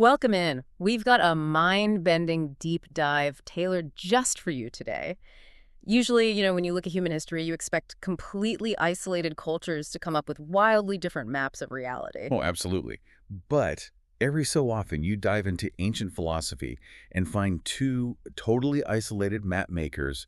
Welcome in. We've got a mind-bending deep dive tailored just for you today. Usually, when you look at human history, you expect completely isolated cultures to come up with wildly different maps of reality. Oh, absolutely. But every so often, you dive into ancient philosophy and find two totally isolated map makers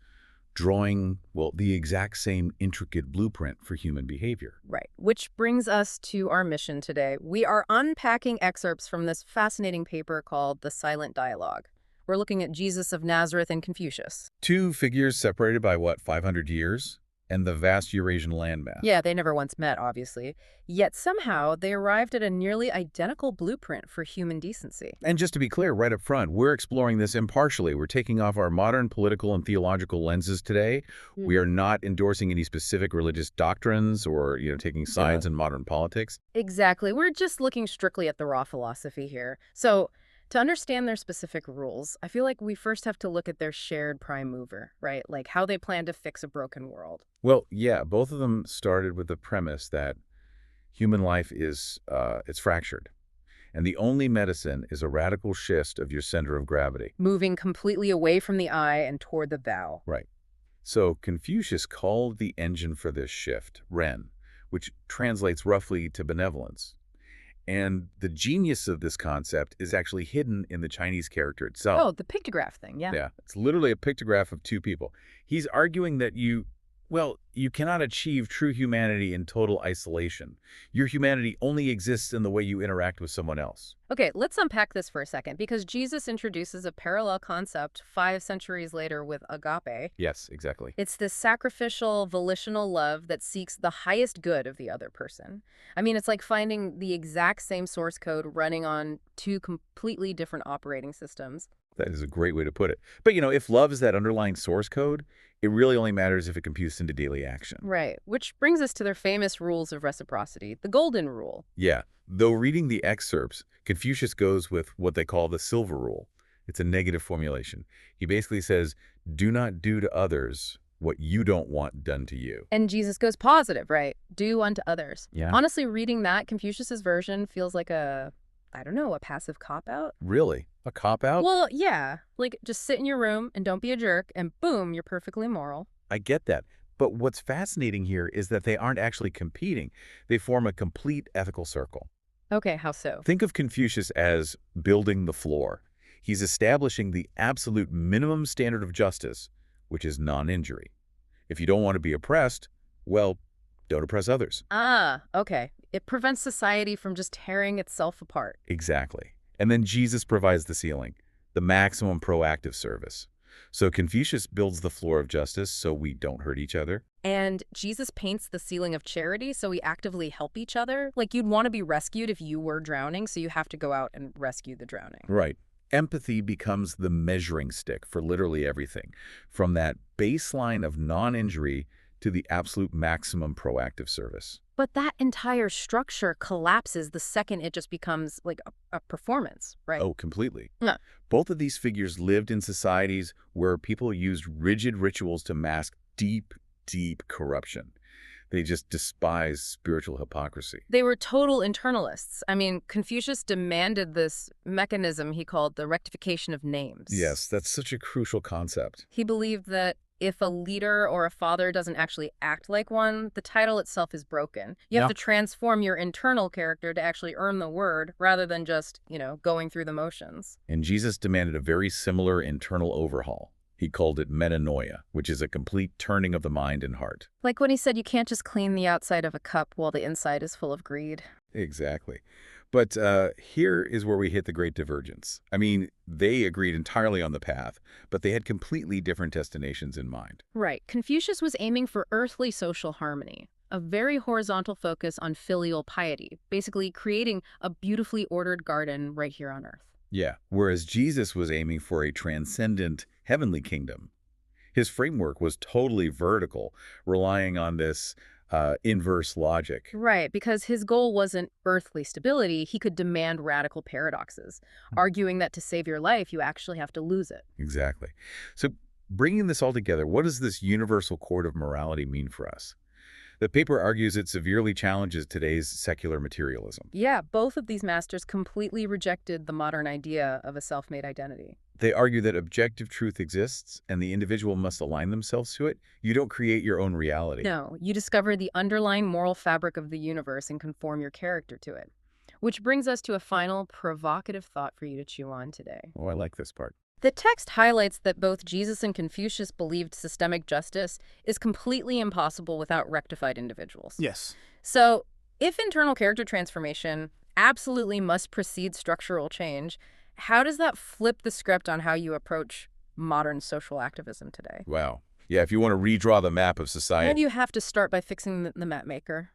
drawing, well, the exact same intricate blueprint for human behavior. Right. Which brings us to our mission today. We are unpacking excerpts from this fascinating paper called The Silent Dialogue. We're looking at Jesus of Nazareth and Confucius. Two figures separated by, what, 500 years? And the vast Eurasian landmass. Yeah, they never once met, obviously. Yet somehow they arrived at a nearly identical blueprint for human decency. And just to be clear, right up front, we're exploring this impartially. We're taking off our modern political and theological lenses today. We are not endorsing any specific religious doctrines or, taking sides in modern politics. Exactly. We're just looking strictly at the raw philosophy here. So, to understand their specific rules, I feel like we first have to look at their shared prime mover, right? Like how they plan to fix a broken world. Well, yeah, both of them started with the premise that human life is it's fractured. And the only medicine is a radical shift of your center of gravity. Moving completely away from the I and toward the thou. Right. So Confucius called the engine for this shift Ren, which translates roughly to benevolence. And the genius of this concept is actually hidden in the Chinese character itself. Oh, the pictograph thing, yeah. Yeah, it's literally a pictograph of two people. He's arguing that you cannot achieve true humanity in total isolation. Your humanity only exists in the way you interact with someone else. Okay, let's unpack this for a second, because Jesus introduces a parallel concept 5 centuries later with agape. Yes, exactly. It's this sacrificial, volitional love that seeks the highest good of the other person. I mean, it's like finding the exact same source code running on two completely different operating systems. That is a great way to put it. But, if love is that underlying source code, it really only matters if it computes into daily action. Right, which brings us to their famous rules of reciprocity, the golden rule. Yeah, though reading the excerpts, Confucius goes with what they call the silver rule. It's a negative formulation. He basically says, do not do to others what you don't want done to you. And Jesus goes positive, right? Do unto others. Yeah. Honestly, reading that, Confucius's version feels like a passive cop-out. Really? A cop-out? Well, yeah. Like, just sit in your room and don't be a jerk, and boom, you're perfectly moral. I get that. But what's fascinating here is that they aren't actually competing. They form a complete ethical circle. Okay, how so? Think of Confucius as building the floor. He's establishing the absolute minimum standard of justice, which is non-injury. If you don't want to be oppressed, well, don't oppress others. Ah, okay. It prevents society from just tearing itself apart. Exactly. And then Jesus provides the ceiling, the maximum proactive service. So Confucius builds the floor of justice so we don't hurt each other. And Jesus paints the ceiling of charity so we actively help each other. Like, you'd want to be rescued if you were drowning, so you have to go out and rescue the drowning. Right. Empathy becomes the measuring stick for literally everything, from that baseline of non-injury to the absolute maximum proactive service. But that entire structure collapses the second it just becomes like a performance, right? Oh, completely. Yeah. Both of these figures lived in societies where people used rigid rituals to mask deep, deep corruption. They just despised spiritual hypocrisy. They were total internalists. I mean, Confucius demanded this mechanism he called the rectification of names. Yes, that's such a crucial concept. He believed that if a leader or a father doesn't actually act like one, the title itself is broken. You have to transform your internal character to actually earn the word rather than just, going through the motions. And Jesus demanded a very similar internal overhaul. He called it metanoia, which is a complete turning of the mind and heart. Like when he said you can't just clean the outside of a cup while the inside is full of greed. Exactly. But here is where we hit the great divergence. I mean, they agreed entirely on the path, but they had completely different destinations in mind. Right. Confucius was aiming for earthly social harmony, a very horizontal focus on filial piety, basically creating a beautifully ordered garden right here on earth. Yeah, whereas Jesus was aiming for a transcendent heavenly kingdom. His framework was totally vertical, relying on this inverse logic. Right, because his goal wasn't earthly stability. He could demand radical paradoxes, arguing that to save your life, you actually have to lose it. Exactly. So bringing this all together, what does this universal code of morality mean for us? The paper argues it severely challenges today's secular materialism. Yeah, both of these masters completely rejected the modern idea of a self-made identity. They argue that objective truth exists and the individual must align themselves to it. You don't create your own reality. No, you discover the underlying moral fabric of the universe and conform your character to it. Which brings us to a final provocative thought for you to chew on today. Oh, I like this part. The text highlights that both Jesus and Confucius believed systemic justice is completely impossible without rectified individuals. Yes. So, if internal character transformation absolutely must precede structural change, how does that flip the script on how you approach modern social activism today? Wow. Yeah, if you want to redraw the map of And society. you have to start by fixing the map maker.